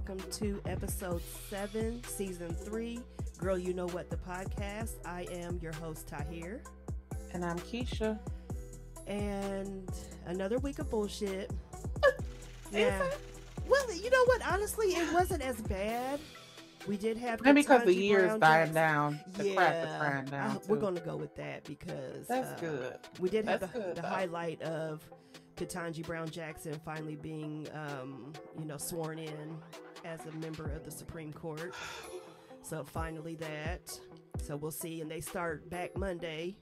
welcome to episode 7, season 3, Girl You Know What, the podcast. I am your host, Tahir. And I'm Keisha. And another week of bullshit. Yeah. Well, you know what? Honestly, it wasn't as bad. We did have Maybe because the Ketanji year is Brown dying Jackson. down. The crap is dying down. We're going to go with that because that's good. We did have the highlight of Ketanji Brown Jackson finally being, sworn in as a member of the Supreme Court. So finally that. So we'll see. And they start back Monday.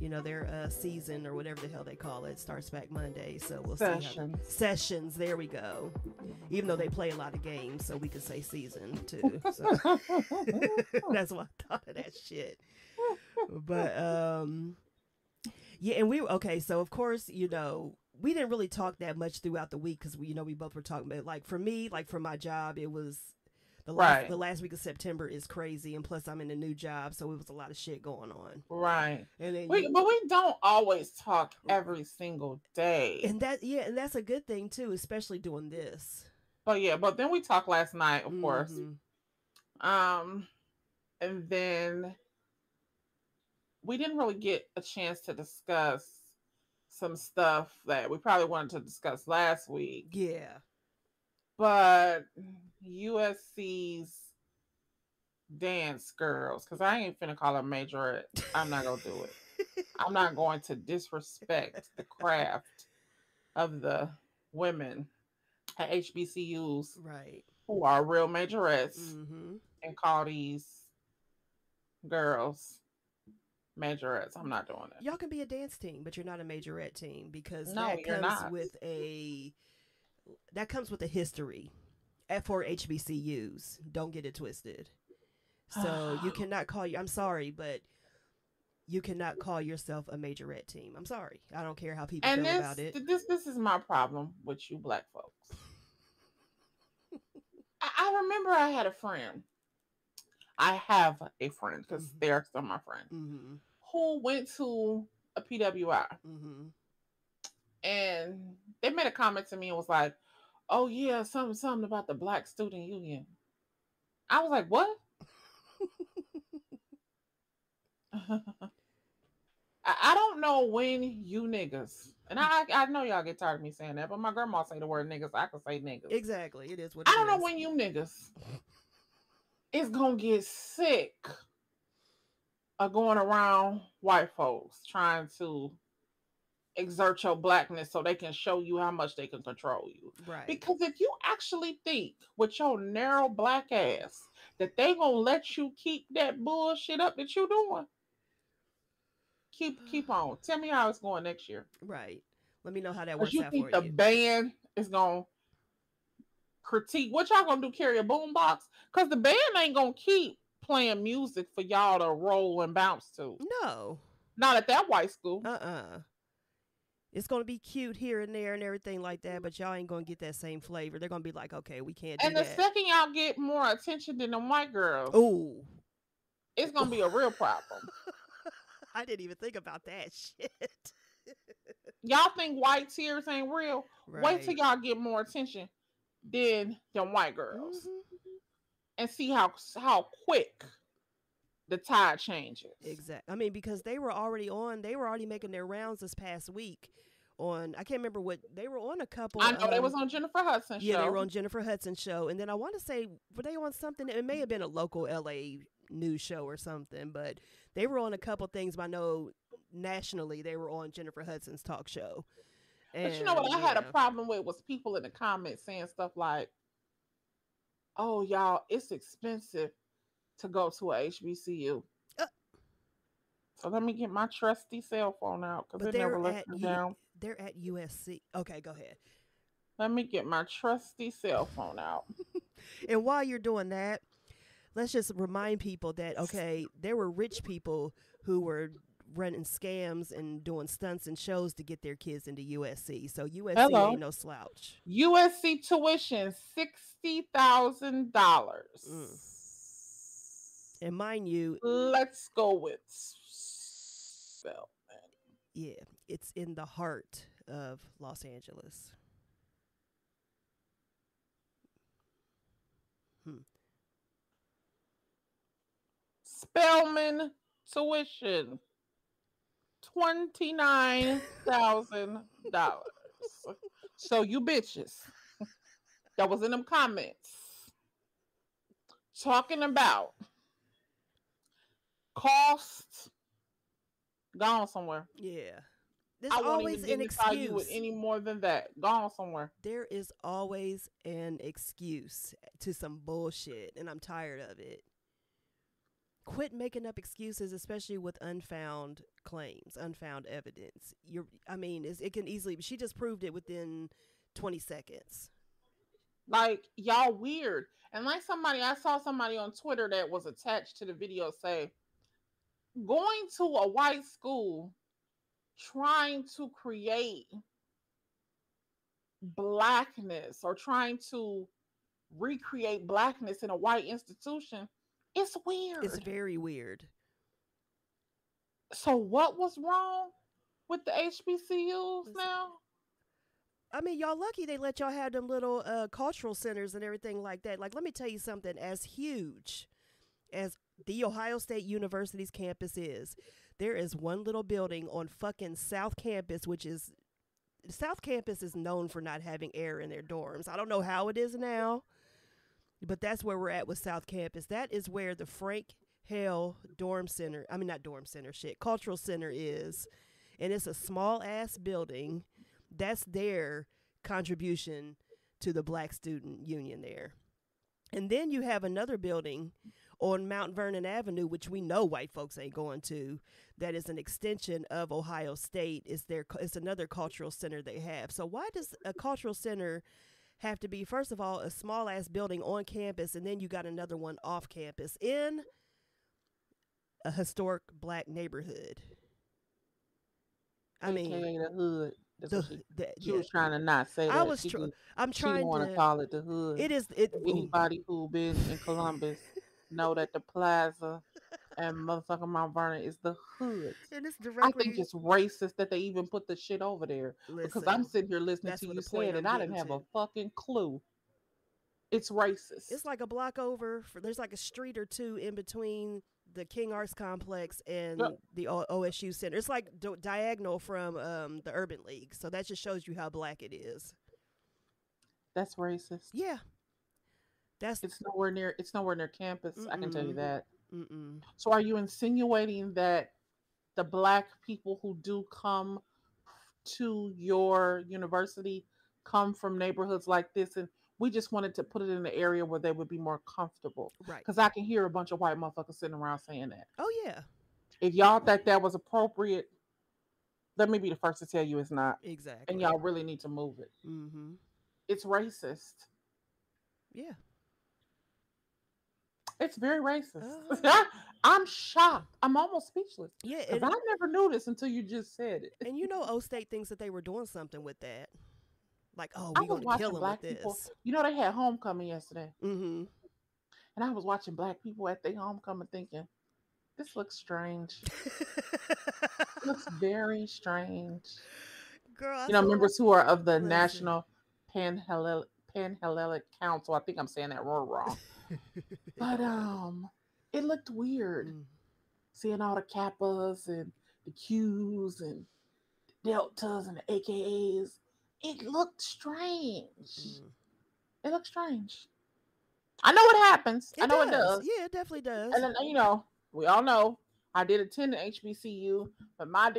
You know, their season or whatever the hell they call it starts back Monday. So we'll see. Sessions. There we go. Even though they play a lot of games, so we could say season too. So that's why I thought of that shit. But yeah, and so of course, we didn't really talk that much throughout the week because we both were talking about, like, for me, like for my job, it was the last week of September is crazy, and plus I'm in a new job, so it was a lot of shit going on. Right. And then but we don't always talk every single day. And that's a good thing too, especially doing this. But then we talked last night, of course. And then we didn't really get a chance to discuss some stuff that we probably wanted to discuss last week. Yeah. But USC's dance girls, because I ain't finna call her majorette. I'm not gonna do it. I'm not going to disrespect the craft of the women at HBCUs, right, who are real majorettes, and call these girls majorettes. I'm not doing it. Y'all can be a dance team, but you're not a majorette team because that comes with a history for HBCUs. Don't get it twisted. So you cannot call I'm sorry, but you cannot call yourself a majorette team. I'm sorry. I don't care how people feel about it. This is my problem with you black folks. I remember I had a friend. I have a friend, because they're still my friend, who went to a PWI. And they made a comment to me and was like, oh yeah, something about the Black Student Union. I was like, what? I don't know when you niggas, and I know y'all get tired of me saying that, but my grandma say the word niggas, I can say niggas. Exactly. It is what it is. I don't know when you niggas is gonna get sick of going around white folks trying to exert your blackness so they can show you how much they can control you. Right. Because if you actually think with your narrow black ass that they gonna let you keep that bullshit up that you doing, keep on. Tell me how it's going next year. Right. Let me know how that works out for you. You think the band is gonna critique what y'all gonna do? Carry a boombox? Because the band ain't gonna keep playing music for y'all to roll and bounce to. No. Not at that white school. It's going to be cute here and there and everything like that, but y'all ain't going to get that same flavor. They're going to be like, okay, we can't do that. And the second y'all get more attention than them white girls, it's going to be a real problem. I didn't even think about that shit. Y'all think white tears ain't real? Right. Wait till y'all get more attention than them white girls. And see how quick the tide changes. Exactly. I mean, because they were already making their rounds this past week on, I can't remember what, they were on a couple. I know they was on Jennifer Hudson's show. Yeah, they were on Jennifer Hudson's show. And then I want to say, were they on something? It may have been a local LA news show or something, but they were on a couple things. But I know nationally they were on Jennifer Hudson's talk show. And, but you know what I had a problem with was people in the comments saying stuff like, oh, y'all, it's expensive to go to a HBCU. So let me get my trusty cell phone out because it never lets me down. They're at USC. Okay, go ahead. Let me get my trusty cell phone out. And while you're doing that, let's just remind people that, okay, there were rich people who were running scams and doing stunts and shows to get their kids into USC. So USC ain't no slouch. USC tuition, $60,000. And mind you, let's go with Spelman. Yeah, it's in the heart of Los Angeles. Spelman tuition, $29,000. So you bitches that was in them comments talking about costs, gone somewhere. Yeah. There's I won't always even an dignify you with excuse. any more than that. Gone somewhere. There is always an excuse to some bullshit, and I'm tired of it. Quit making up excuses, especially with unfound claims, unfound evidence. It can easily. She just proved it within 20 seconds. Like, y'all weird. And like I saw somebody on Twitter that was attached to the video say, going to a white school trying to create blackness or trying to recreate blackness in a white institution, it's weird. It's very weird. So what was wrong with the HBCUs now? I mean, y'all lucky they let y'all have them little cultural centers and everything like that. Like, let me tell you something. As huge as the Ohio State University's campus is, there is one little building on fucking South Campus, South Campus is known for not having air in their dorms. I don't know how it is now, but that's where we're at with South Campus. That is where the Frank Hale Cultural Center is. And it's a small ass building. That's their contribution to the Black Student Union there. And then you have another building on Mount Vernon Avenue, which we know white folks ain't going to, that is an extension of Ohio State. It's another cultural center they have. So why does a cultural center have to be, first of all, a small ass building on campus, and then you got another one off campus in a historic Black neighborhood? I mean, AKA the hood. She yeah. was trying to not say that. I'm she trying didn't want to call it the hood. Anybody who been in Columbus know that the plaza and motherfucking Mount Vernon is the hood. And it's directly. I think it's racist that they even put the shit over there. Because I'm sitting here listening to you say it, and I didn't have a fucking clue. It's racist. It's like a block over. There's like a street or two in between the King Arts Complex and the OSU Center. It's like diagonal from the Urban League. So that just shows you how Black it is. That's racist. Yeah. It's nowhere near campus. I can tell you that. Mm-mm. So are you insinuating that the Black people who do come to your university come from neighborhoods like this, and we just wanted to put it in the area where they would be more comfortable? Right. Because I can hear a bunch of white motherfuckers sitting around saying that. Oh, yeah. If y'all think that was appropriate, let me be the first to tell you it's not. Exactly. And y'all really need to move it. Mm-hmm. It's racist. Yeah. It's very racist. I'm shocked. I'm almost speechless. Yeah. Because I never knew this until you just said it. And O State thinks that they were doing something with that. Like, we're going to kill them Black with people. this. They had homecoming yesterday. Mm-hmm. And I was watching Black people at their homecoming thinking, this looks strange. It looks very strange. Girl, members who are of the National Pan-Hellenic Council. I think I'm saying that wrong. But it looked weird. Seeing all the Kappas and the Qs and the Deltas and the AKAs. It looked strange. It looked strange. I know it happens. I know it does. Yeah, it definitely does. And then, we all know I did attend an HBCU, but I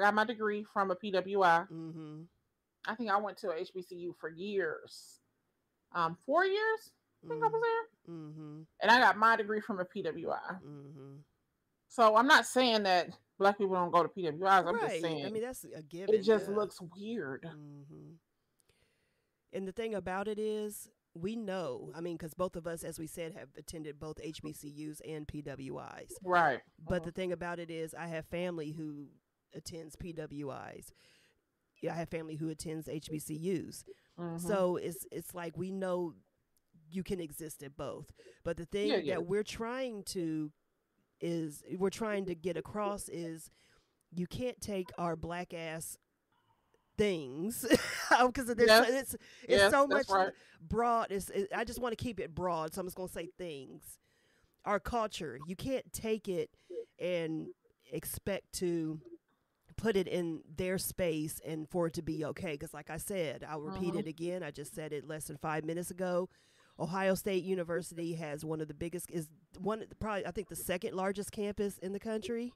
got my degree from a PWI. Mm-hmm. I think I went to a HBCU for years. 4 years, I think I was there. Mm-hmm. And I got my degree from a PWI. Mm-hmm. So I'm not saying that Black people don't go to PWIs. I'm just saying. I mean, that's a given. It just looks weird. Mm-hmm. And the thing about it is, we know, because both of us, as we said, have attended both HBCUs and PWIs. Right. But the thing about it is, I have family who attends PWIs. I have family who attends HBCUs. Mm-hmm. So it's like we know you can exist at both. But the thing that we're trying to get across is you can't take our Black ass things because it's so much broad. I just want to keep it broad, so I'm just going to say things. our culture. You can't take it and expect to put it in their space and for it to be okay. Because, like I said, I'll repeat Mm-hmm. it again. I just said it less than 5 minutes ago. Ohio State University has one of the biggest, is one probably I think the second largest campus in the country,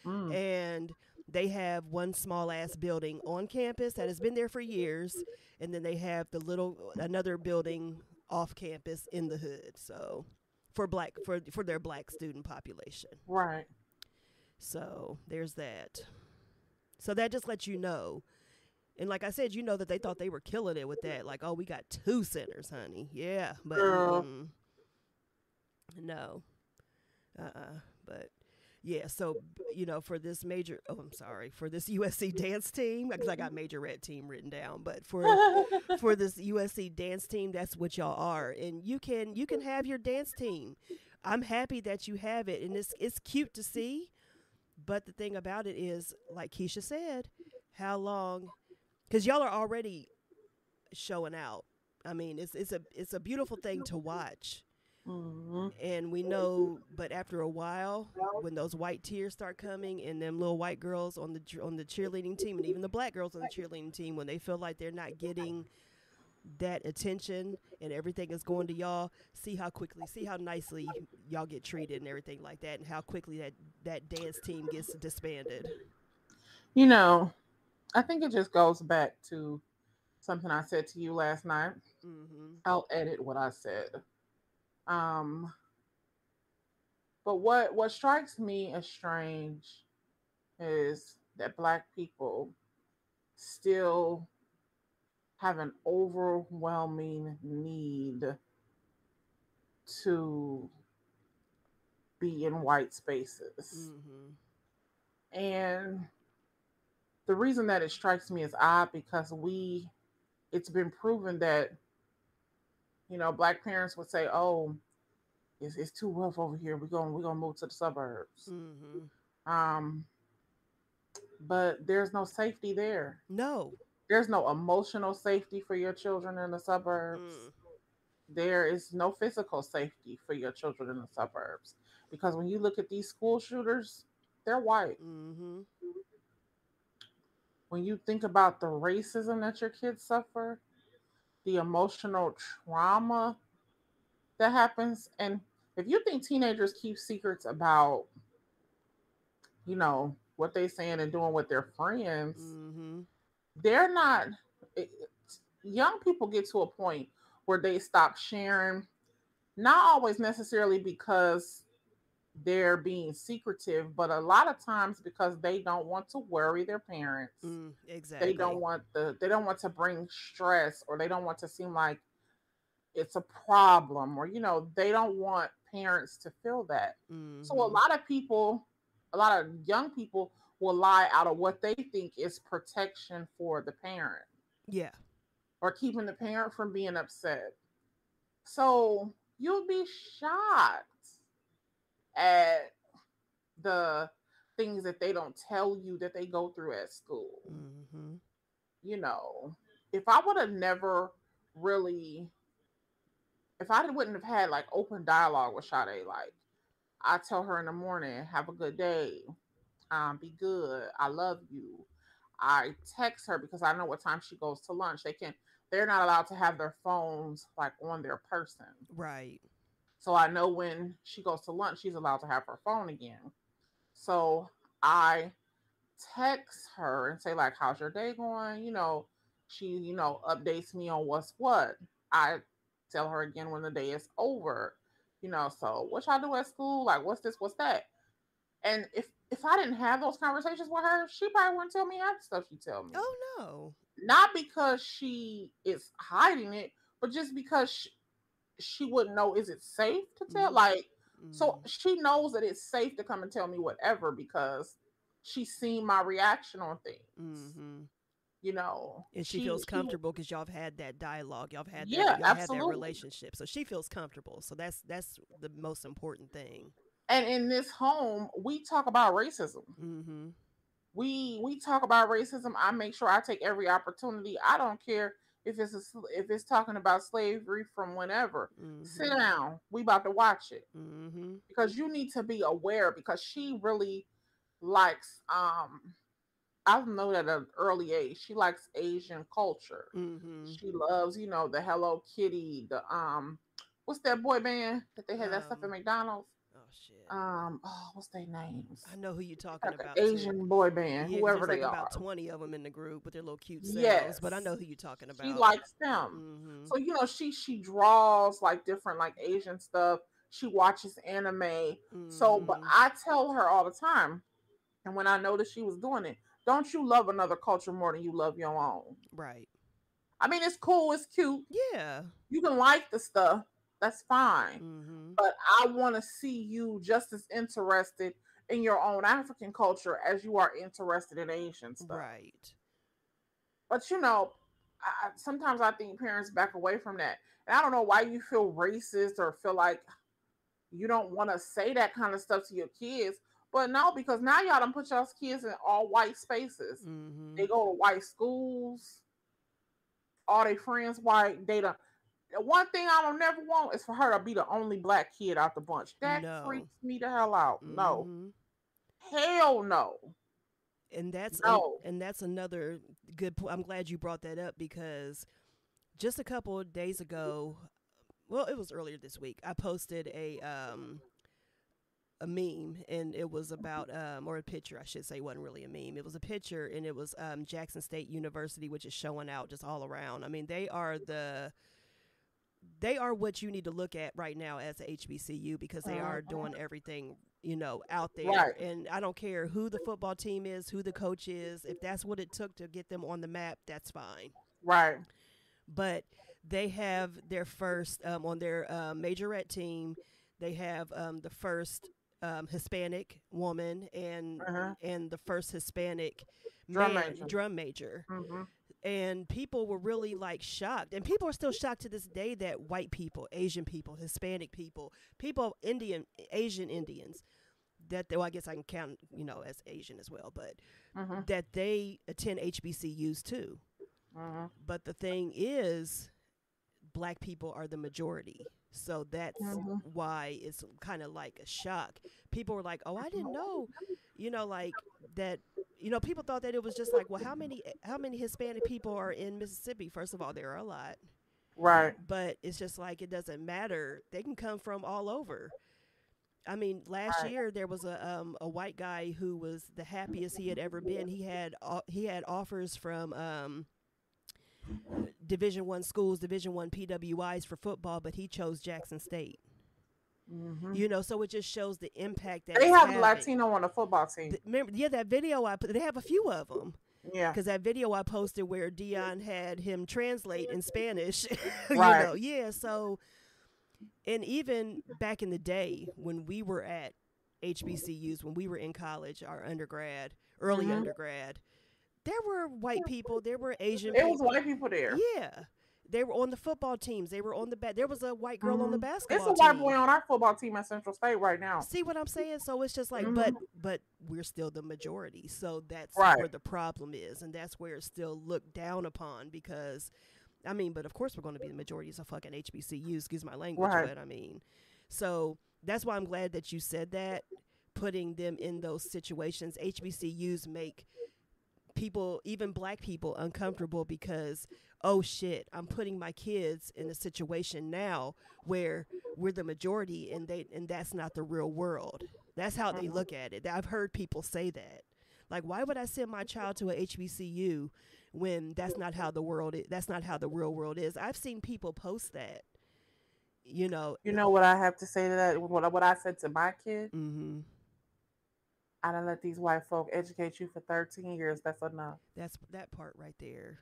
Mm. and they have one small ass building on campus that has been there for years, and then they have the little another building off campus in the hood. So for their black student population. Right. So there's that. So that just lets you know. And like I said, you know that they thought they were killing it with that. Like, oh, we got two centers, honey. Yeah, but Girl. no. But yeah, so for this for this USC dance team, because I got majorette team written down, but for this USC dance team, that's what y'all are, and you can have your dance team. I'm happy that you have it, and it's cute to see. But the thing about it is, like Keisha said, how long? Because y'all are already showing out. I mean, it's a beautiful thing to watch, Mm-hmm. and we know. But after a while, when those white tears start coming, and them little white girls on the cheerleading team, and even the black girls on the cheerleading team, when they feel like they're not getting that attention and everything is going to y'all, see how nicely y'all get treated and everything like that, and how quickly that dance team gets disbanded. You know, I think it just goes back to something I said to you last night. Mm-hmm. I'll edit what I said. Um, but what strikes me as strange is that black people still have an overwhelming need to be in white spaces. Mm-hmm. And the reason that it strikes me as odd because it's been proven that, black parents would say, oh, it's too rough over here. We're gonna move to the suburbs. Mm-hmm. Um, but there's no safety there. No. There's no emotional safety for your children in the suburbs. Mm. There is no physical safety for your children in the suburbs. Because when you look at these school shooters, they're white. Mm-hmm. When you think about the racism that your kids suffer, the emotional trauma that happens, and if you think teenagers keep secrets about, what they saying and doing with their friends, Mm-hmm. they're not. Young people get to a point where they stop sharing, not always necessarily because they're being secretive, but a lot of times because they don't want to worry their parents. They don't Exactly. want to bring stress, or they don't want to seem like it's a problem, or they don't want parents to feel that. So Mm-hmm. a lot of young people will lie out of what they think is protection for the parent, Yeah. or keeping the parent from being upset. So you'll be shocked at the things that they don't tell you that they go through at school. Mm-hmm. You know, if I would have never really, if I wouldn't have had like open dialogue with Sade, like I tell her in the morning, have a good day, be good, I love you. I text her because I know what time she goes to lunch. They're not allowed to have their phones like on their person. Right. So I know when she goes to lunch, she's allowed to have her phone again. So I text her and say, like, how's your day going? She, updates me on what's what. I tell her again when the day is over. So what y'all do at school? Like, what's this? What's that? And if I didn't have those conversations with her, she probably wouldn't tell me half the stuff she tell me. Oh no. Not because she is hiding it, but just because she wouldn't know, is it safe to tell? Like, so Mm-hmm. she knows that it's safe to come and tell me whatever because she's seen my reaction on things. Mm-hmm. You know, And she she feels she comfortable because y'all have had that dialogue. yeah, Y'all had that absolutely. relationship. So she feels comfortable. So that's the most important thing. And in this home, we talk about racism. Mm-hmm. We talk about racism. I make sure I take every opportunity. I don't care if it's talking about slavery from whenever, sit Mm-hmm. down. We about to watch it Mm-hmm. because you need to be aware because she really likes I know that at an early age she likes Asian culture. Mm-hmm. She loves, the Hello Kitty, the what's that boy band that they had that stuff at Um. McDonald's? Oh shit. What's their names? I know who you're It's talking like an about too. Asian boy band, Yeah, because whoever there's they like about are. 20 of them in the group with their little cute selves. But I Yes. know who you're talking She about. likes them. Mm-hmm. So she draws like different like Asian stuff. She watches anime. So but Mm-hmm. I tell her all the time, and when I noticed she was doing it, don't you love another culture more than you love your own? Right. I mean, it's cool, it's cute. Yeah. You can like the stuff, that's fine. Mm-hmm. But I want to see you just as interested in your own African culture as you are interested in Asian stuff. Right. But sometimes I think parents back away from that. And I don't know why you feel racist or feel like you don't want to say that kind of stuff to your kids. But no, because now y'all done put y'all's kids in all white spaces. Mm-hmm. They go to white schools, all their friends white. They don't. One thing I don't never want is for her to be the only black kid out the bunch. That No. freaks me the hell out. No. Mm-hmm. Hell no. No. And that's another good point. I'm glad you brought that up because just a couple of days ago, well, it was earlier this week. I posted a meme and it was about or a picture I should say. It wasn't really a meme. It was a picture and it was Jackson State University, which is showing out just all around. I mean, they are what you need to look at right now as a HBCU because they are doing everything out there. Right. And I don't care who the football team is, who the coach is. If that's what it took to get them on the map, that's fine. Right. But they have their first on their majorette team. They have the first Hispanic woman and the first Hispanic drum major. Mm-hmm. And people were really like shocked, and people are still shocked to this day that white people, Asian people, Hispanic people, Asian Indians, well, I guess I can count as Asian as well, but that they attend HBCUs too. Mm-hmm. But the thing is, black people are the majority. So that's why it's kind of like a shock. People were like, "Oh, I didn't know," like that. People thought that it was just like, well, how many Hispanic people are in Mississippi? First of all, there are a lot, right? But it's just like it doesn't matter. They can come from all over. I mean, last year there was a white guy who was the happiest he had ever been. He had offers from Division I schools, Division I PWIs for football, but he chose Jackson State. Mm-hmm. So it just shows the impact that they have having. Latino on the football team. Remember, that video I put. They have a few of them. Yeah, because that video I posted where Dion had him translate in Spanish. Right. Yeah. So, and even back in the day when we were at HBCUs, when we were in college, our early undergrad, there were white people, there were Asian people. There was white people there. Yeah. They were on the football teams. They were on there was a white girl on the basketball team. It's a white boy on our football team at Central State right now. See what I'm saying? So it's just like, but we're still the majority. So that's where the problem is. And that's where it's still looked down upon because, I mean, but of course we're going to be the majority of fucking HBCUs, excuse my language, but I mean, so that's why I'm glad that you said that, putting them in those situations. HBCUs make people, even black people, uncomfortable because, oh shit, I'm putting my kids in a situation now where we're the majority and that's not the real world. That's how they look at it. I've heard people say that. Like, why would I send my child to a HBCU when that's not how the world is, that's not how the real world is? I've seen people post that. You know what I have to say to that? What I said to my kid? I done let these white folk educate you for 13 years. That's enough. That's that part right there.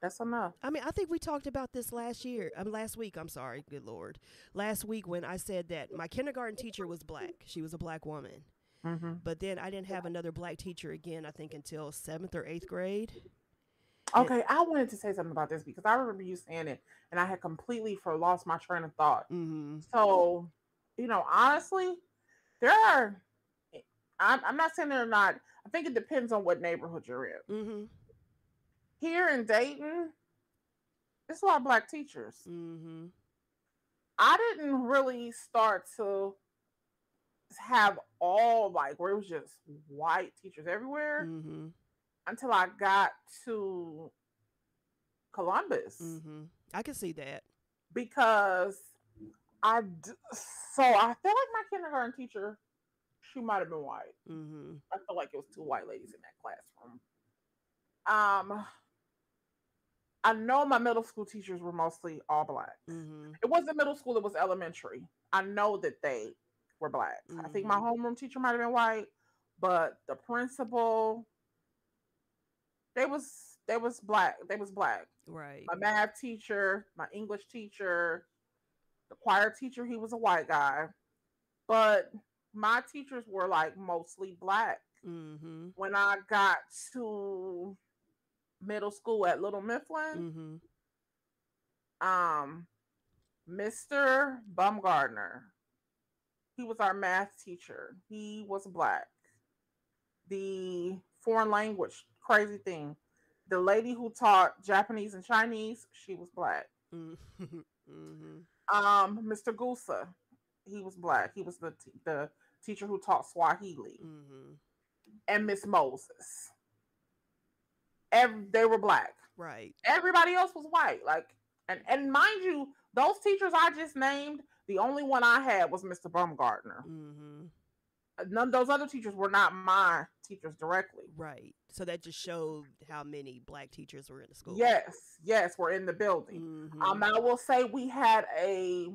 That's enough. I mean, I think we talked about this last week. I'm sorry. Good Lord. Last week when I said that my kindergarten teacher was black. She was a black woman. But then I didn't have another black teacher again, I think, until 7th or 8th grade. Okay, I wanted to say something about this because I remember you saying it and I had completely lost my train of thought. So, honestly, there are... I'm not saying they're not. I think it depends on what neighborhood you're in. Here in Dayton, It's a lot of black teachers. Mm-hmm. I didn't really start to have all like where it was just white teachers everywhere Mm-hmm. until I got to Columbus Mm-hmm. I can see that. because I d- so I feel like my kindergarten teacher, she might have been white. Mm-hmm. I feel like it was two white ladies in that classroom. Um, I know my middle school teachers were mostly all black. Mm-hmm. It wasn't middle school; it was elementary. I know that they were black. I think my Mm-hmm. homeroom teacher might have been white, but the principal, they was black. They was black. Right. My math teacher, my English teacher, the choir teacher, he was a white guy. But my teachers were like mostly black. Mm-hmm. When I got to middle school at Little Mifflin, Mm-hmm. um, Mr. Bumgardner, he was our math teacher. He was black. The foreign language, crazy thing. The lady who taught Japanese and Chinese, she was black. Mm-hmm. Mm-hmm. Mr. Gusa, he was black. He was the teacher who taught Swahili. Mm-hmm. And Miss Moses. They were black. Right. Everybody else was white. Like, and mind you, those teachers I just named, the only one I had was Mr. Baumgartner. Mm-hmm. None of those other teachers were not my teachers directly. Right. So that just showed how many black teachers were in the school. Yes, we're in the building. Mm-hmm. I will say we had a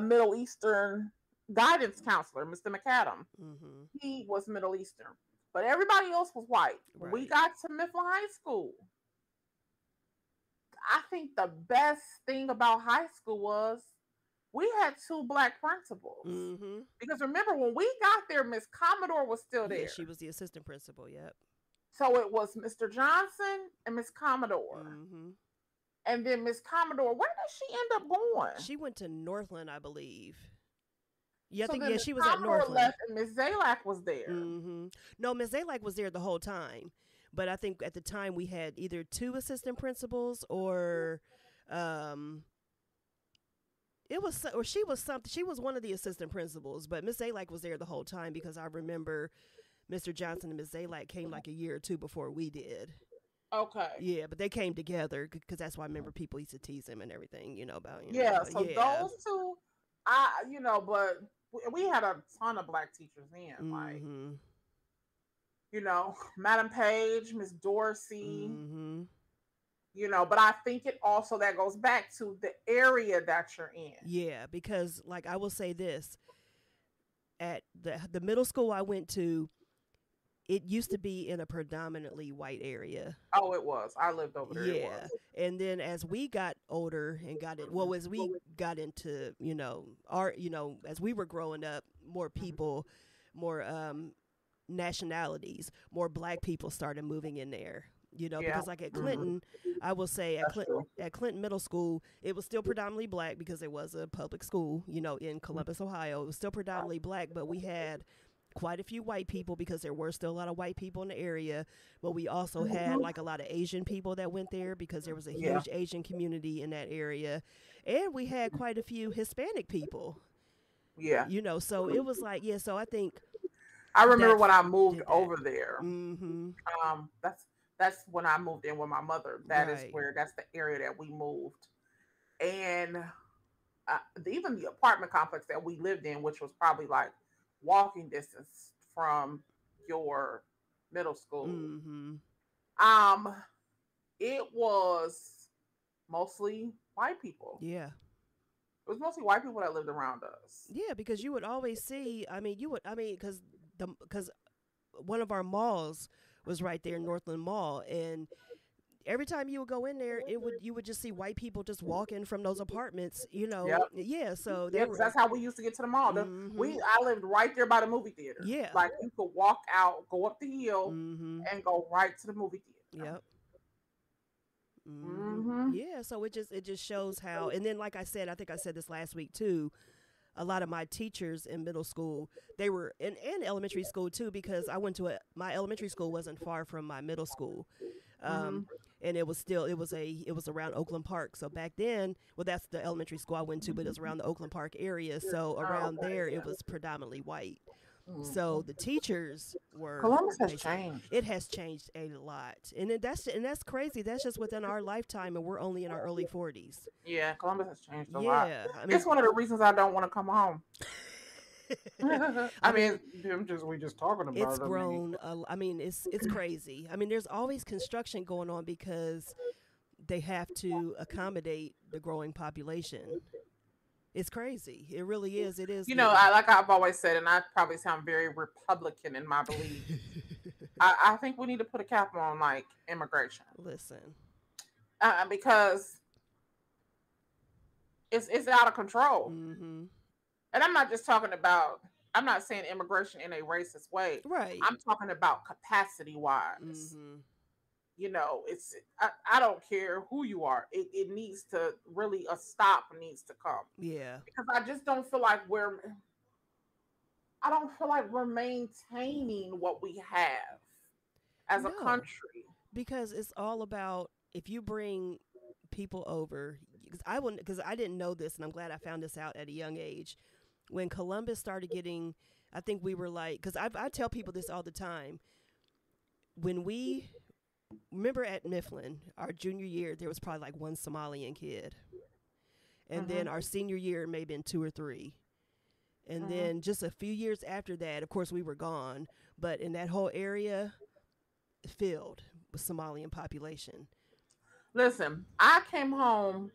Middle Eastern guidance counselor, Mr. McAdam. Mm-hmm. He was Middle Eastern, but everybody else was white. When we Right. got to Mifflin High School, I think the best thing about high school was we had two black principals. Mm-hmm. Because remember, when we got there, Miss Commodore was still there. Yeah, she was the assistant principal. Yep. So it was Mr. Johnson and Miss Commodore. Mm-hmm. And then Miss Commodore, where did she end up going? She went to Northland, I believe. Yeah, I So think then yeah, Miss she was at Commodore Northland. left and Miss Zalak was there. Mm-hmm. No, Ms. Zalak was there the whole time, but I think at the time we had either two assistant principals or, it was or she was something. She was one of the assistant principals, but Miss Zalak was there the whole time because I remember Mr. Johnson and Miss Zalak came like a year or two before we did. Okay. Yeah, but they came together because that's why I remember people used to tease him and everything, about Yeah, so yeah. those two, but we had a ton of black teachers then. Like, Mm-hmm. Madam Page, Miss Dorsey, Mm-hmm. But I think it also that goes back to the area that you're in. Yeah, because like I will say this, at the middle school I went to, it used to be in a predominantly white area. Oh, it was. I lived over there. Yeah. And then as we got older and as we got into, as we were growing up, more people, more nationalities, more black people started moving in there. Because like at Clinton, I will say at Clinton Middle School, it was still predominantly black because it was a public school, in Columbus, Ohio. It was still predominantly black, but we had quite a few white people because there were still a lot of white people in the area. But we also had like a lot of Asian people that went there because there was a huge Asian community in that area. And we had quite a few Hispanic people. Yeah. So it was like, so I think. I remember when I moved over there. Mm-hmm. That's when I moved in with my mother. That's the area that we moved. And even the apartment complex that we lived in, which was probably like walking distance from your middle school. Mm-hmm. It was mostly white people. Yeah. It was mostly white people that lived around us. Yeah, because you would always see, because one of our malls was right there in Northland Mall, and every time you would go in there, you would just see white people just walking from those apartments, Yep. Yeah, so that's how we used to get to the mall. Mm-hmm. I lived right there by the movie theater. Yeah, like you could walk out, go up the hill, mm-hmm. and go right to the movie theater. Yep. Mm-hmm. Yeah, so it just shows how. And then, like I said, I think I said this last week too. A lot of my teachers in middle school, they were in elementary school too, because I went to my elementary school wasn't far from my middle school. and it was around Oakland Park. So back then, well, that's the elementary school I went to, but it was around the Oakland Park area. So around there, it was predominantly white. So the teachers were Columbus has changed. It has changed a lot, and that's crazy. That's just within our lifetime, and we're only in our early 40s. Yeah, Columbus has changed a lot. Yeah, I mean, it's one of the reasons I don't want to come home. I mean, we just talking about it's grown. I mean, it's crazy. I mean, there's always construction going on because they have to accommodate the growing population. It's crazy. It really is. It is. You know, like I've always said, and I probably sound very Republican in my belief. I think we need to put a cap on like immigration. Listen, because it's out of control. Mm-hmm. And I'm not just talking about. I'm not saying immigration in a racist way. Right. I'm talking about capacity wise. Mm-hmm. You know, I don't care who you are. It needs to really, a stop needs to come. Yeah. Because I just don't feel like we're maintaining what we have as a country. Because it's all about, if you bring people over, because I didn't know this, and I'm glad I found this out at a young age. When Columbus started getting, I think we were like, because I tell people this all the time. When we remember at Mifflin, our junior year, there was probably like one Somalian kid. And then our senior year, may have been 2 or 3. And then just a few years after that, of course, we were gone. But in that whole area, filled with Somalian population. Listen, I came home,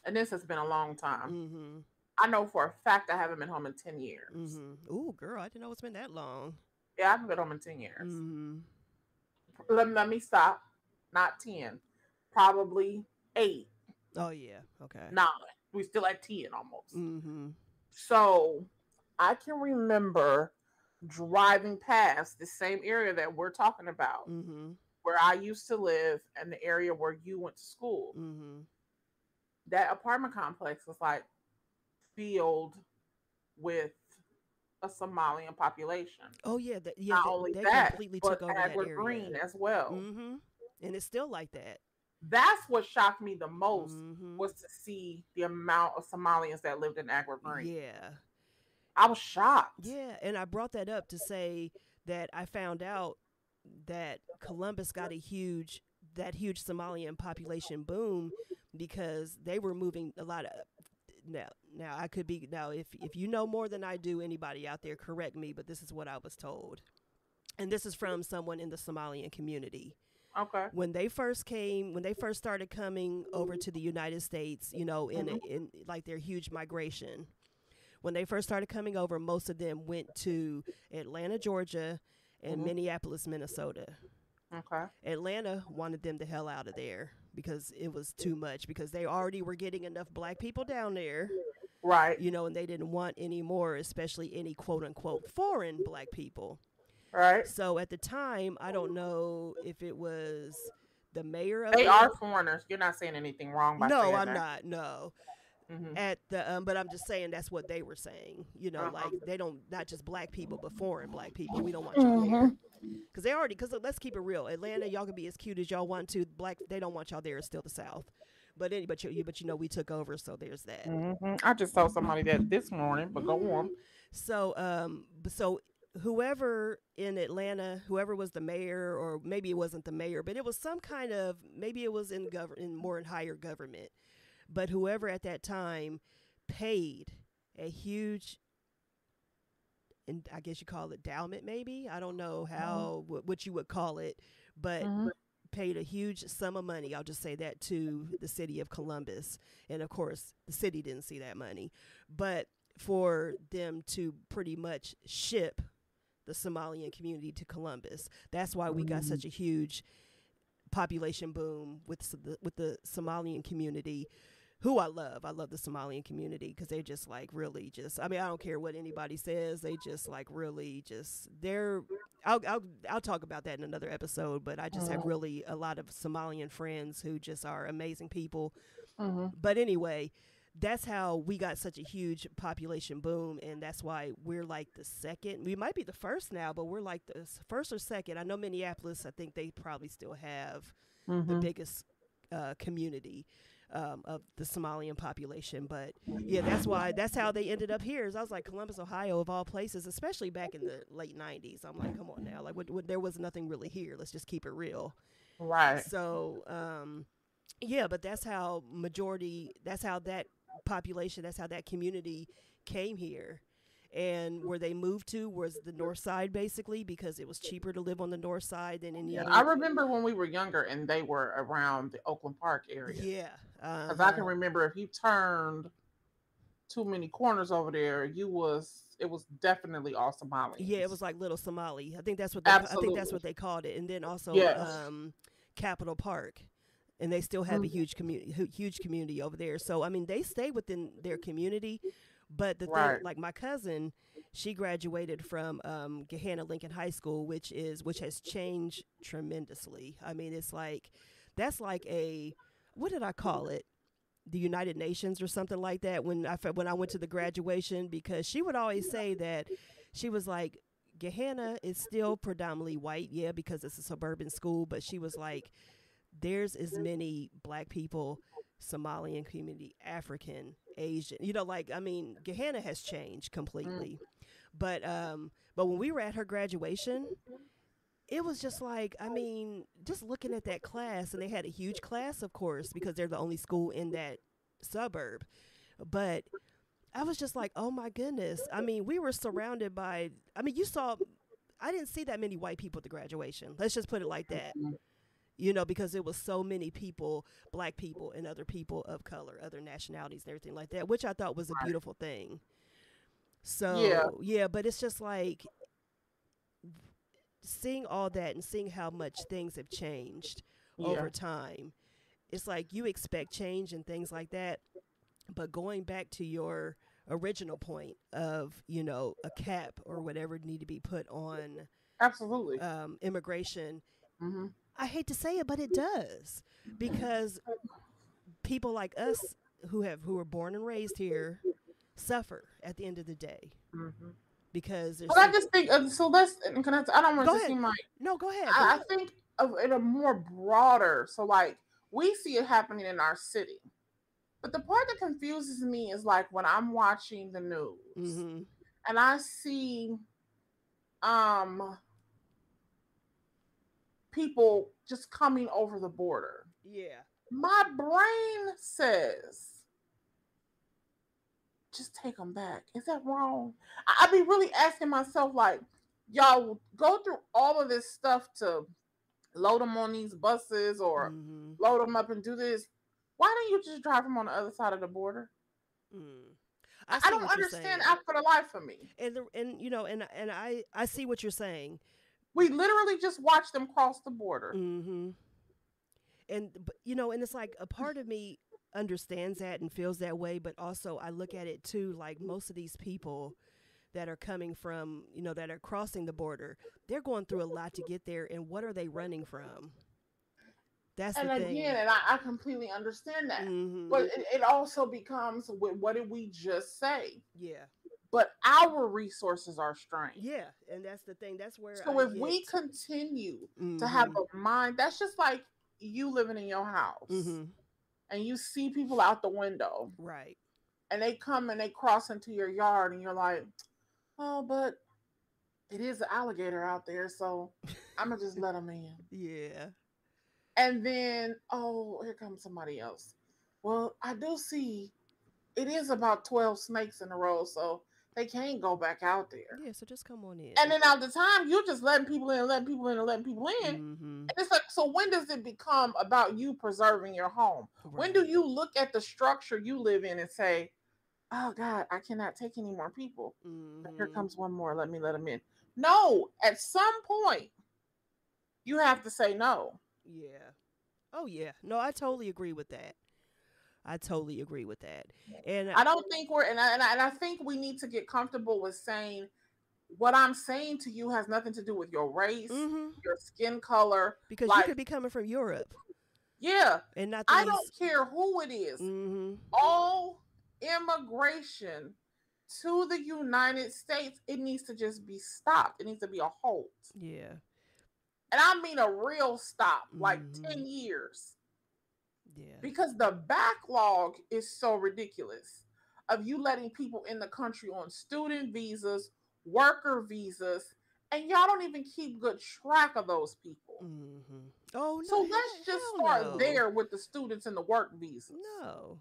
and this has been a long time. Mm-hmm. I know for a fact I haven't been home in 10 years. Mm-hmm. Ooh, girl, I didn't know it's been that long. Yeah, I haven't been home in 10 years. Mm-hmm. Let me stop. Not 10. Probably 8. Oh, yeah. Okay. 9. We still at 10 almost. Mm-hmm. So I can remember driving past the same area that we're talking about, where I used to live, and the area where you went to school. Mm-hmm. That apartment complex was like filled with a Somalian population. Oh yeah, Not only that, completely but took over Edward that area. Green as well. Mm-hmm. And it's still like that. That's what shocked me the most, was to see the amount of Somalians that lived in Edward Green. Yeah, I was shocked. Yeah, and I brought that up to say that I found out that Columbus got a huge Somalian population boom because they were moving a lot of. Now I could be, if you know more than I do, anybody out there, correct me, but this is what I was told. And this is from someone in the Somalian community. Okay. When they first started coming over to the United States, you know, in like their huge migration, when they first started coming over, most of them went to Atlanta, Georgia, and Minneapolis, Minnesota. Okay. Atlanta wanted them the hell out of there because it was too much, because they already were getting enough black people down there. Right. You know, and they didn't want any more, especially any quote unquote foreign black people. Right. So at the time, I don't know if it was the mayor of They are foreigners. You're not saying anything wrong by saying that. No, I'm not. No. At the but I'm just saying that's what they were saying. You know, like they don't, not just black people, but foreign black people. We don't want y'all there. Because let's keep it real. Atlanta, y'all can be as cute as y'all want to. They don't want y'all there. It's still the South. But you know, we took over, so there's that. I just saw somebody that this morning, but go on. So whoever in Atlanta, whoever was the mayor, or maybe it wasn't the mayor, but it was some kind of, maybe it was in higher government. But whoever at that time paid a huge, and I guess you call it endowment, maybe. I don't know how what you would call it, but paid a huge sum of money. I'll just say that, to the city of Columbus, and of course the city didn't see that money, but for them to pretty much ship the Somalian community to Columbus. That's why we got such a huge population boom with the Somalian community, who I love. I love the Somalian community because they're just like really just, I mean, I don't care what anybody says. They just like really just, I'll talk about that in another episode, but I just have really a lot of Somalian friends who just are amazing people. But anyway, that's how we got such a huge population boom, and that's why we're like the second. We might be the first now, but we're like the first or second. I know Minneapolis, I think they probably still have the Mm-hmm. biggest community of the Somalian population. But yeah, that's how they ended up here. Is I was like, Columbus, Ohio, of all places, especially back in the late '90s. I'm like, come on now, like there was nothing really here. Let's just keep it real. Right. So yeah, but that's how that population, that's how that community came here. And where they moved to was the north side, basically, because it was cheaper to live on the north side than any Yeah. other. I remember when we were younger and they were around the Oakland Park area. Yeah. Because I can remember if you turned too many corners over there, it was definitely all Somalians. Yeah, it was like Little Somali. I think that's what Absolutely. they called it. And then also Yes. Capitol Park, and they still have a Mhm. huge community over there. So I mean, they stay within their community. But the thing, Right. like my cousin, she graduated from Gahanna Lincoln High School, which has changed tremendously. I mean, it's like that's like a, what did I call it? The United Nations or something like that. When I went to the graduation, because she would always say that she was like, Gahanna is still predominantly white, yeah, because it's a suburban school, but she was like, there's as many black people, Somalian community, African, Asian. Like, I mean, Gahanna has changed completely. But when we were at her graduation, it was just like, I mean, just looking at that class, and they had a huge class, of course, because they're the only school in that suburb. But I was just like, oh my goodness. I mean, we were surrounded by, I mean, I didn't see that many white people at the graduation. Let's just put it like that. Because it was so many people, black people and other people of color, other nationalities and everything like that, which I thought was a beautiful thing. So, yeah, but it's just like seeing all that and seeing how much things have changed over time. It's like you expect change and things like that, but going back to your original point of, a cap or whatever need to be put on Absolutely. immigration. Mm-hmm. I hate to say it, but it does, because people like us who were born and raised here suffer at the end of the day, Mm-hmm. because there's. But I just think so. Let's. I don't want Go to ahead. seem like. No, go ahead. I think of it a more broader. So like we see it happening in our city, but the part that confuses me is like when I'm watching the news Mm-hmm. and I see people just coming over the border. Yeah. My brain says, just take them back. Is that wrong? I be really asking myself, like, y'all go through all of this stuff to load them on these buses or load them up and do this. Why don't you just drive them on the other side of the border? I don't understand that for the life of me. And I see what you're saying. We literally just watch them cross the border. Mm-hmm. And it's like a part of me understands that and feels that way, but also I look at it too, like most of these people that are coming from, that are crossing the border, they're going through a lot to get there, and what are they running from? That's the thing. Again, and I completely understand that. Mm-hmm. But it also becomes, what did we just say? Yeah. But our resources are strained. Yeah, and that's the thing. That's where. So if we continue to have a mind, that's just like you living in your house, and you see people out the window, right? And they come and they cross into your yard, and you're like, "Oh, but it is an alligator out there, so I'm gonna just let them in." Yeah. And then, oh, here comes somebody else. Well, I do see it is about 12 snakes in a row, so they can't go back out there. Yeah, so just come on in. And then at the time, you're just letting people in, letting people in, and letting people in. And it's like, so when does it become about you preserving your home? Right. When do you look at the structure you live in and say, oh, God, I cannot take any more people. Here comes one more. Let them in. No, at some point, you have to say no. Yeah. Oh, yeah. No, I totally agree with that. And I don't think and I think we need to get comfortable with saying what I'm saying to you has nothing to do with your race, your skin color. Because you could be coming from Europe. Yeah. And not I don't care who it is. All immigration to the United States, it needs to just be stopped. It needs to be a halt. Yeah. And I mean a real stop, like Mm-hmm. 10 years. Yeah. Because the backlog is so ridiculous of you letting people in the country on student visas, worker visas, and y'all don't even keep good track of those people. Mm-hmm. Oh no! So let's just Hell start no! there with the students and the work visas. No.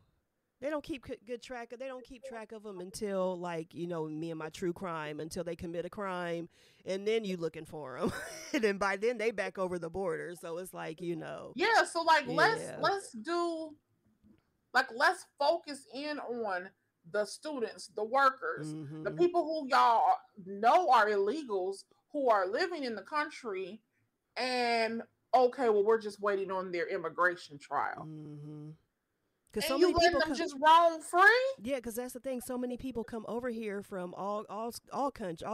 They don't keep good track of. They don't keep track of them until, like, me and my true crime, until they commit a crime, and then you looking for them, and then by then they back over the border. So it's like, Yeah, so like yeah. let's focus in on the students, the workers, the Mm-hmm. people who y'all know are illegals who are living in the country, and okay, well, we're just waiting on their immigration trial. Mm-hmm. Because And so you many letting people them come. just roam free? Yeah, because that's the thing. So many people come over here from all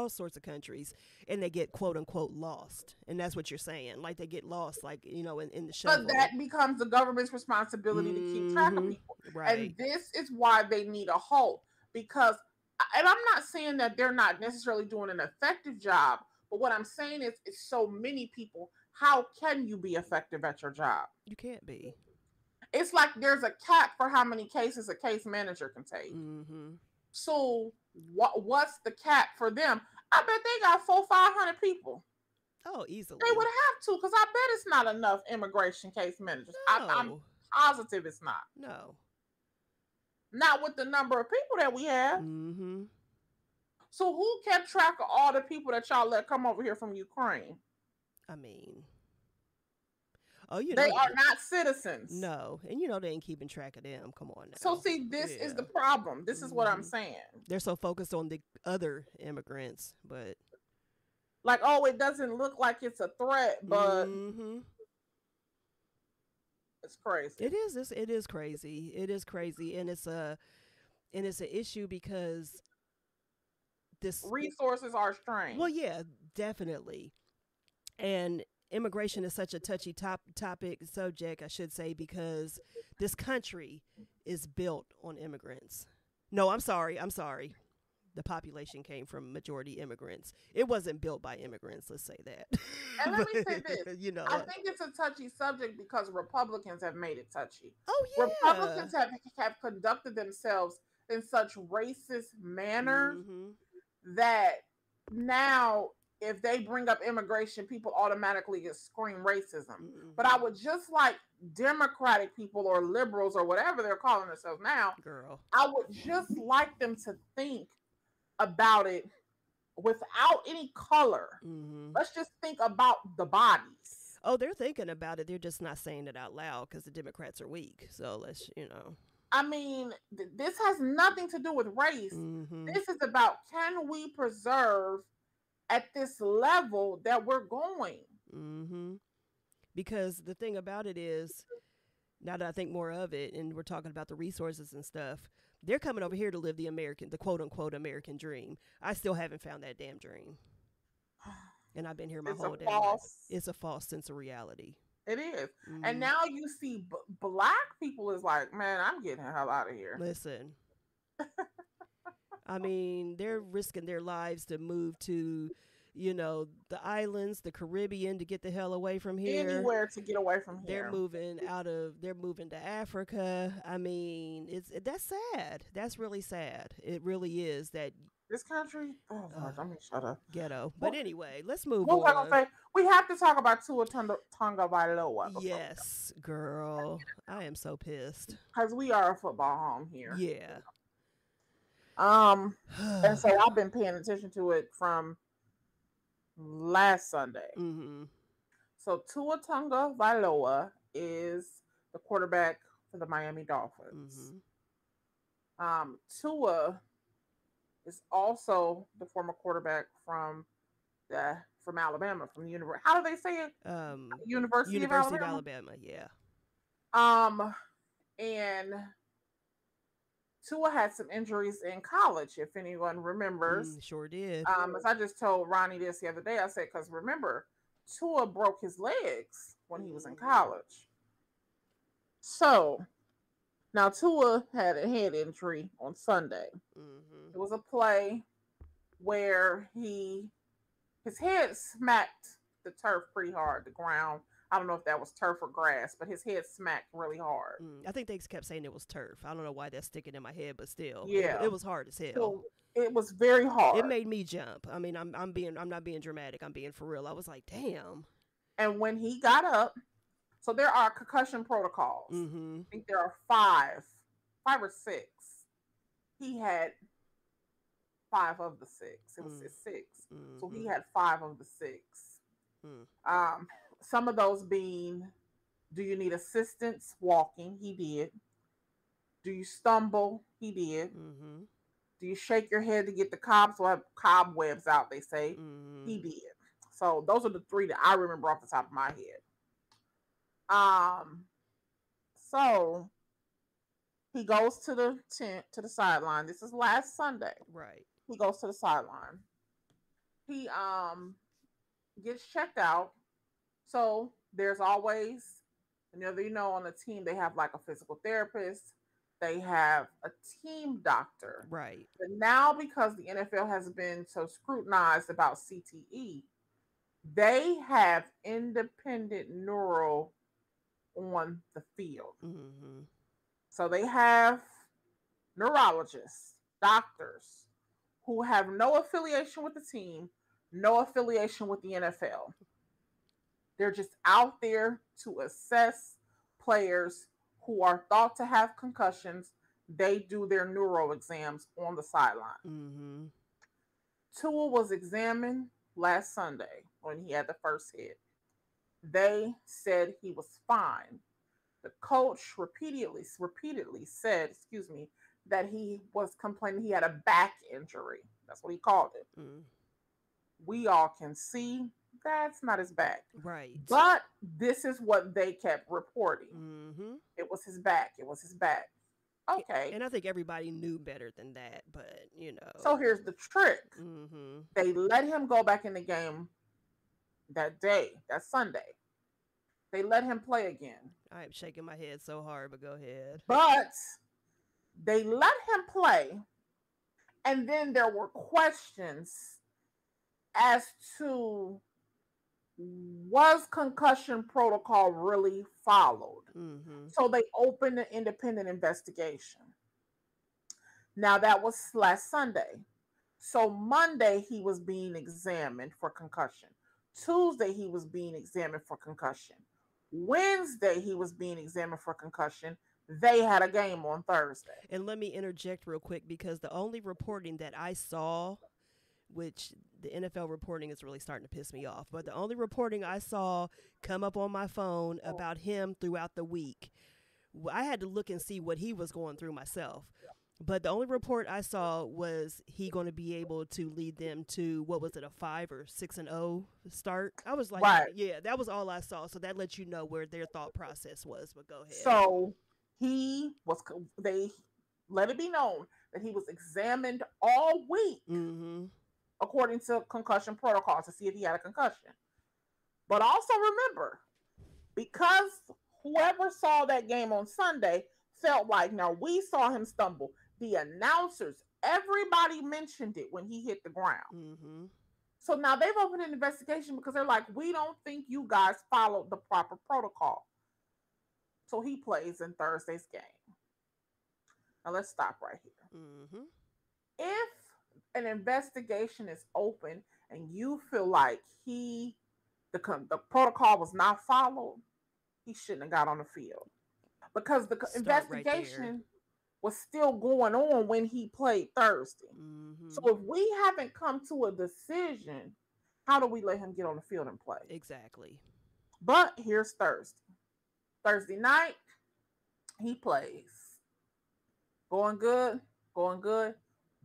sorts of countries, and they get quote unquote lost, and that's what you're saying. Like they get lost, like in the But shuffle. that becomes the government's responsibility to keep track of Mm-hmm. people. And Right. this is why they need a halt. Because, and I'm not saying that they're not necessarily doing an effective job, but what I'm saying is, it's so many people. How can you be effective at your job? You can't be. It's like there's a cap for how many cases a case manager can take. Mm-hmm. So what's the cap for them? I bet they got 400-500 people. Oh, They would easily. have to, because I bet it's not enough immigration case managers. I'm No. positive it's not. No. Not with the number of people that we have. Mm-hmm. So who kept track of all the people that y'all let come over here from Ukraine? I mean, oh, They are not citizens. No, and they ain't keeping track of them. Come on now. So see, this is the problem. This is what I'm saying. They're so focused on the other immigrants, but like, oh, it doesn't look like it's a threat, but it's crazy. It is. It is crazy. It is crazy, and it's an issue because this resources are strained. Well, yeah, definitely, and immigration is such a touchy topic subject, I should say, because this country is built on immigrants. No, I'm sorry. The population came from majority immigrants. It wasn't built by immigrants, let's say that. And let me say this. I think it's a touchy subject because Republicans have made it touchy. Oh, yeah. Republicans have conducted themselves in such racist manner that now if they bring up immigration, people automatically scream racism. But I would just like Democratic people or liberals or whatever they're calling themselves now, girl, I would just like them to think about it without any color. Let's just think about the bodies. Oh, they're thinking about it. They're just not saying it out loud because the Democrats are weak. So let's, I mean, this has nothing to do with race. This is about, can we preserve at this level that we're going? Because the thing about it is, now that I think more of it, and we're talking about the resources and stuff, they're coming over here to live the quote unquote American dream. I still haven't found that damn dream, and I've been here my whole damn life. It's a false sense of reality. It is. And now you see black people is like, man, I'm getting the hell out of here. Listen. I mean, they're risking their lives to move to, the islands, the Caribbean, to get the hell away from here. Anywhere to get away from They're here. moving to Africa. I mean, that's sad. That's really sad. It really is that. This country, let me shut up. Ghetto. But anyway, let's move on. What was I gonna say? We have to talk about Tua Tagovailoa. Yes, girl. I am so pissed. Because we are a football home here. Yeah. And so I've been paying attention to it from last Sunday. So Tua Tagovailoa is the quarterback for the Miami Dolphins. Tua is also the former quarterback from Alabama, from the university. How do they say it? University of Alabama. Yeah. And Tua had some injuries in college, if anyone remembers. Sure did. As I just told Ronnie this the other day, I said, because remember, Tua broke his legs when he was in college. So Now, Tua had a head injury on Sunday. Mm-hmm. It was a play where his head smacked the turf pretty hard, the ground. I don't know if that was turf or grass, but his head smacked really hard. I think they kept saying it was turf. I don't know why that's sticking in my head, but still, Yeah. it was hard as hell. So it was very It hard. made me jump. I mean, I'm not being dramatic. I'm being for real. I was like, damn. And when he got up, so there are concussion protocols. Mm-hmm. I think there are five or six. He had five of the six. It was six. So he had five of the six. Some of those being, do you need assistance walking? He did. Do you stumble? He did. Do you shake your head to get the cobwebs out? They say he did. So those are the three that I remember off the top of my head. So he goes to the tent, to the sideline. This is last Sunday. Right. He goes to the sideline. He gets checked out. So there's always, on the team they have like a physical therapist. They have a team doctor. Right. But now, because the NFL has been so scrutinized about CTE, they have independent neuro on the field. So they have neurologists, doctors who have no affiliation with the team, no affiliation with the NFL. They're just out there to assess players who are thought to have concussions. They do their neuro exams on the sideline. Tua was examined last Sunday when he had the first hit. They said he was fine. The coach repeatedly said, that he was complaining he had a back injury. That's what he called it. We all can see that's not his back. Right. But this is what they kept reporting. It was his back. It was his back. Okay. And I think everybody knew better than that, but So here's the trick. They let him go back in the game that day, that Sunday. They let him play again. I am shaking my head so hard, but go ahead. But they let him play, and then there were questions as to, was concussion protocol really followed? So they opened an independent investigation. Now that was last Sunday. So Monday he was being examined for concussion. Tuesday he was being examined for concussion. Wednesday he was being examined for concussion. They had a game on Thursday. And let me interject real quick, because the only reporting that I saw, which the NFL reporting is really starting to piss me off, but the only reporting I saw come up on my phone about him throughout the week, I had to look and see what he was going through myself. But the only report I saw was he going to be able to lead them to, what was it, a 5 or 6-0 start? I was like, right. Yeah, that was all I saw. So that lets you know where their thought process was. But go ahead. So they let it be known that he was examined all week, according to concussion protocol, to see if he had a concussion. But also remember, because whoever saw that game on Sunday felt like, now we saw him stumble. The announcers, everybody mentioned it when he hit the ground. So now they've opened an investigation because they're like, we don't think you guys followed the proper protocol. So he plays in Thursday's game. Now let's stop right here. If an investigation is open and you feel like the protocol was not followed, he shouldn't have got on the field, because the investigation was still going on when he played Thursday. So if we haven't come to a decision, how do we let him get on the field and play? Exactly. But here's Thursday. Thursday night, he plays. Going good.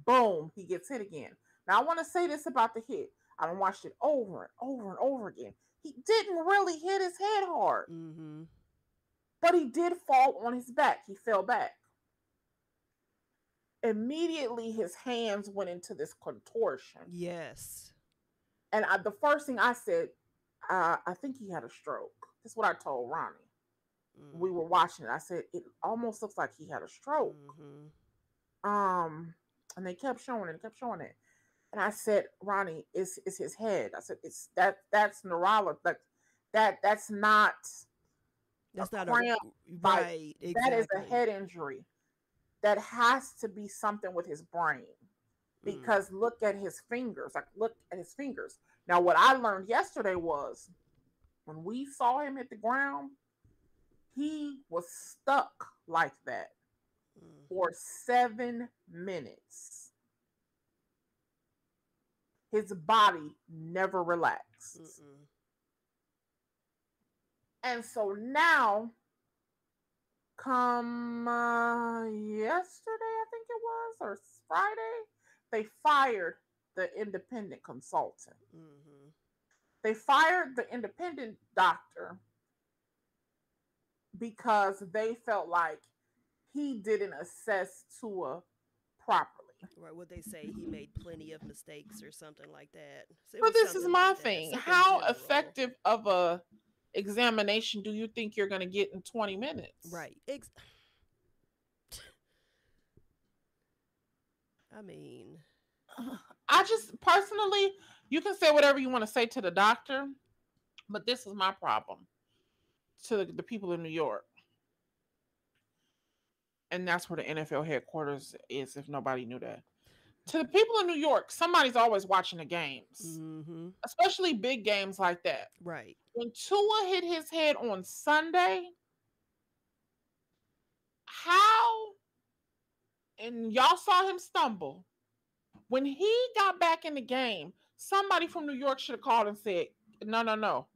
Boom, he gets hit again. Now, I want to say this about the hit. I done watched it over and over and over again. He didn't really hit his head hard. But he did fall on his back. He fell back. Immediately, his hands went into this contortion. Yes. And the first thing I said, I think he had a stroke. That's what I told Ronnie. we were watching it. I said, it almost looks like he had a stroke. And they kept showing it, and kept showing it. And I said, Ronnie, it's his head. I said, that's neurology. That's not That's a not cramp. right. Exactly. That is a head injury. That has to be something with his brain. Because look at his fingers. Look at his fingers. Now, what I learned yesterday was when we saw him hit the ground, he was stuck like that for 7 minutes. His body never relaxed. And so now, come yesterday, I think it was, or Friday, they fired the independent consultant. They fired the independent doctor because they felt like he didn't assess Tua properly. Right, what they say, he made plenty of mistakes or something like that. So but this is my thing. How effective of a examination do you think you're going to get in 20 minutes? Right. I mean, I just personally, you can say whatever you want to say to the doctor, but this is my problem to the people in New York. And that's where the NFL headquarters is, if nobody knew that. To the people in New York, somebody's always watching the games, especially big games like that. Right. When Tua hit his head on Sunday, and y'all saw him stumble. When he got back in the game, somebody from New York should have called and said, no.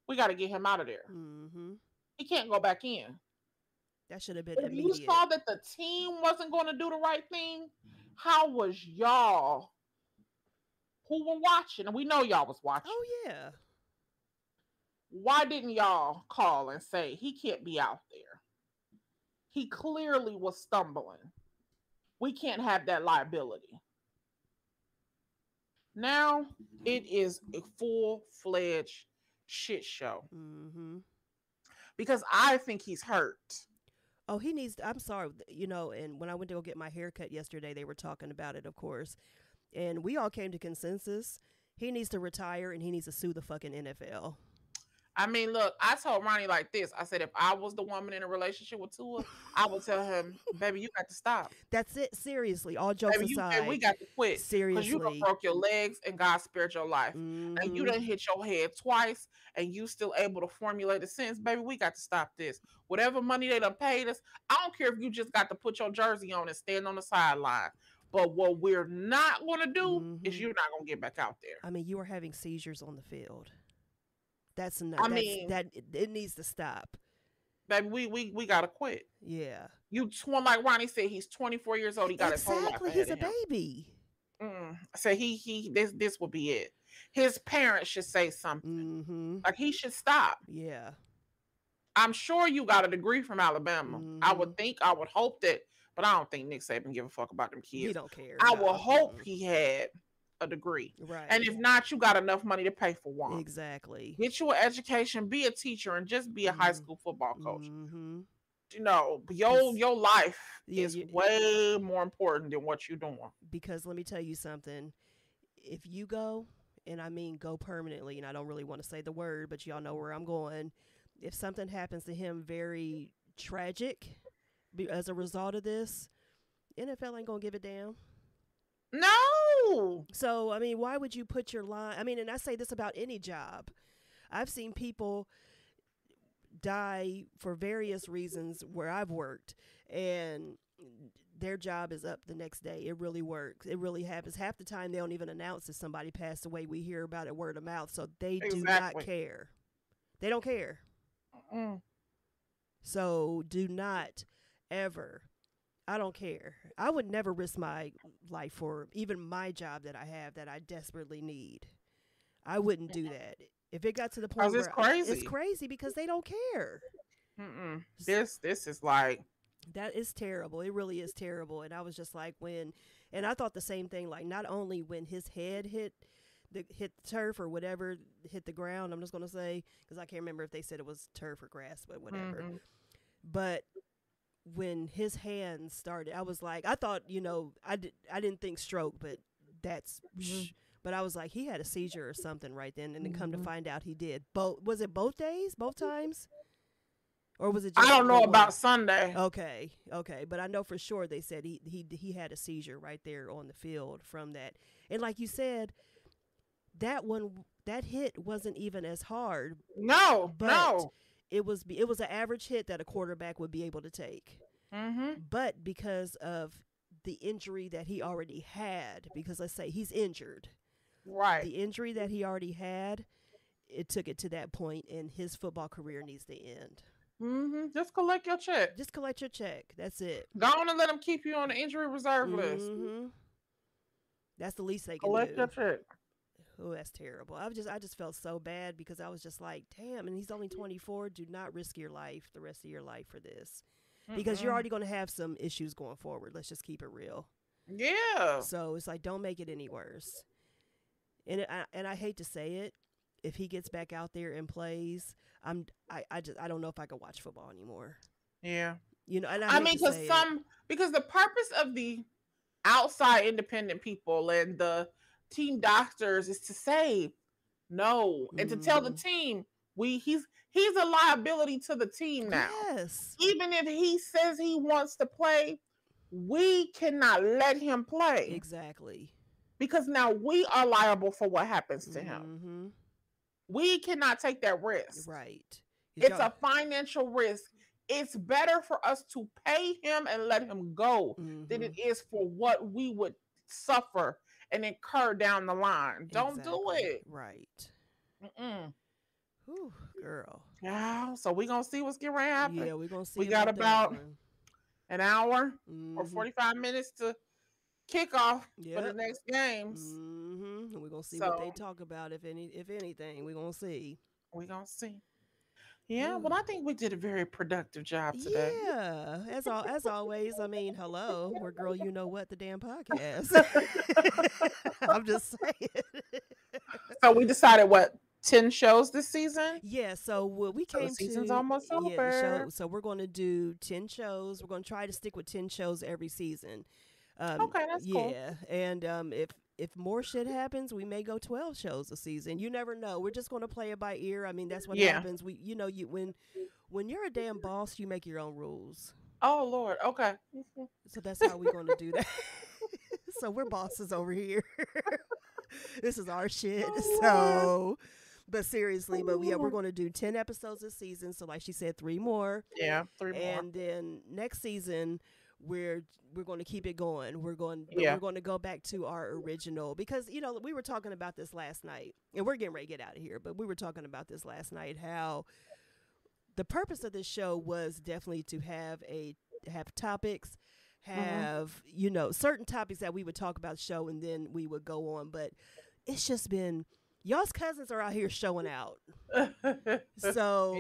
We got to get him out of there. He can't go back in. That should have been if immediate. You saw that the team wasn't going to do the right thing. How was y'all who were watching? And we know y'all was watching. Oh, yeah. Why didn't y'all call and say he can't be out there? He clearly was stumbling. We can't have that liability. Now it is a full-fledged shit show. Because I think he's hurt. Oh, he needs, I'm sorry, and when I went to go get my haircut yesterday, they were talking about it, of course. And we all came to consensus. He needs to retire and he needs to sue the fucking NFL. I mean, look, I told Ronnie like this. I said, if I was the woman in a relationship with Tua, I would tell him, baby, you got to stop. That's it. Seriously. All jokes aside. We got to quit. Seriously. Because you done broke your legs and God spared your life. And you done hit your head twice and you still able to formulate a sentence. Baby, we got to stop this. Whatever money they done paid us, I don't care if you just got to put your jersey on and stand on the sideline. But what we're not going to do is you're not going to get back out there. I mean, you are having seizures on the field. That's enough. It needs to stop. Baby, we gotta quit. Yeah. Like Ronnie said, he's 24 years old. He got his whole life ahead he's a of him. baby. So this will be it. His parents should say something. Like he should stop. Yeah. I'm sure you got a degree from Alabama. I would hope that, but I don't think Nick Saban give a fuck about them kids. He don't care. I will hope he had a degree. Right. And if not, you got enough money to pay for one. Exactly. Get you an education, be a teacher, and just be a high school football coach. Your life is way more important than what you're doing. Because let me tell you something. If you go, and I mean go permanently, and I don't really want to say the word, but y'all know where I'm going. If something happens to him very tragic as a result of this, NFL ain't going to give a damn. No. So, I mean, why would you put your line? I mean, and I say this about any job. I've seen people die for various reasons where I've worked, and their job is up the next day. It really works. It really happens. Half the time, they don't even announce that somebody passed away. We hear about it word of mouth, so they do not care. They don't care. So do not ever. I don't care. I would never risk my life for even my job that I have that I desperately need. I wouldn't do that. If it got to the point where it's crazy because they don't care. This is like, that is terrible. It really is terrible. And I was just like, and I thought the same thing, like not only when his head hit hit the turf or whatever, hit the ground. I'm just gonna say, because I can't remember if they said it was turf or grass, but whatever. Mm-hmm. But when his hands started, I was like, I thought, I didn't think stroke, but that's. But I was like, he had a seizure or something right then, and then come to find out he did. Was it both days, both times? Or was it just I don't know one? about Sunday. Okay. But I know for sure they said he had a seizure right there on the field from that. And like you said, that hit wasn't even as hard. No. It was an average hit that a quarterback would be able to take. Mm-hmm. But because of the injury that he already had, because let's say he's injured. Right. The injury that he already had, it took it to that point, and his football career needs to end. Mm-hmm. Just collect your check. That's it. Go on and let them keep you on the injury reserve list. That's the least they can collect do. Your check. Oh, that's terrible. I just felt so bad because I was just like, damn, and he's only 24. Do not risk your life, the rest of your life, for this. Because you're already going to have some issues going forward. Let's just keep it real. Yeah. So it's like, don't make it any worse. And I hate to say it, if he gets back out there and plays, I don't know if I can watch football anymore. Yeah. And because the purpose of the outside independent people and the team doctors is to say no and to tell the team he's a liability to the team now. Yes. Even if he says he wants to play, we cannot let him play. Exactly. Because now we are liable for what happens to him. We cannot take that risk. Right. It's a financial risk. It's better for us to pay him and let him go than it is for what we would suffer and incur down the line. Don't do it. Right. Whew, girl. Yeah. So we're going to see what's getting ready to happen. Yeah, we're going to see. We got about an hour or 45 minutes to kick off for the next games. And we're going to see what they talk about, if anything. We're going to see. We're going to see. Yeah, well, I think we did a very productive job today. Yeah, as always. I mean, hello, we're Girl You Know What, the damn podcast. I'm just saying. So we decided 10 shows this season? Yeah, so we came the season's almost over. So we're going to do 10 shows. We're going to try to stick with 10 shows every season. Okay, that's cool. Yeah, and if more shit happens, we may go 12 shows a season. You never know. We're just going to play it by ear. I mean, that's what happens. When you're a damn boss, you make your own rules. Oh Lord, okay. So that's how we're going to do that. So we're bosses over here. This is our shit. So, but seriously, we're going to do 10 episodes this season. So like she said, 3 more. Yeah, 3 more. And then next season, we're going to keep it going. We're going to go back to our original, because we were talking about this last night, and we're getting ready to get out of here, but we were talking about this last night, how the purpose of this show was definitely to have topics, have certain topics that we would talk about the show, and then we would go on. But it's just been, y'all's cousins are out here showing out. So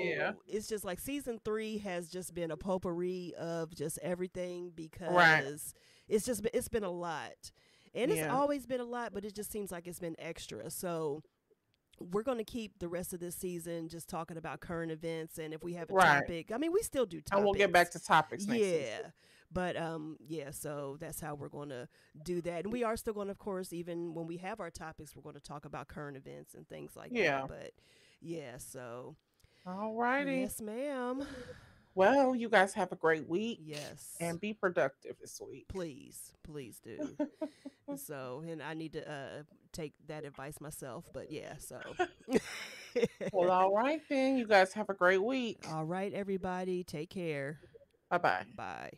it's just like season 3 has just been a potpourri of just everything, because it's been a lot, and it's always been a lot, but it just seems like it's been extra. So we're going to keep the rest of this season just talking about current events, and if we have a topic, I mean, we still do topics. And we'll get back to topics next season. But so that's how we're going to do that. And we are still going to, of course, even when we have our topics, we're going to talk about current events and things like that. But so. All righty. Yes, ma'am. Well, you guys have a great week. Yes. And be productive this week. Please do. So, and I need to take that advice myself, but so. Well, all right then. You guys have a great week. All right, everybody. Take care. Bye-bye. Bye.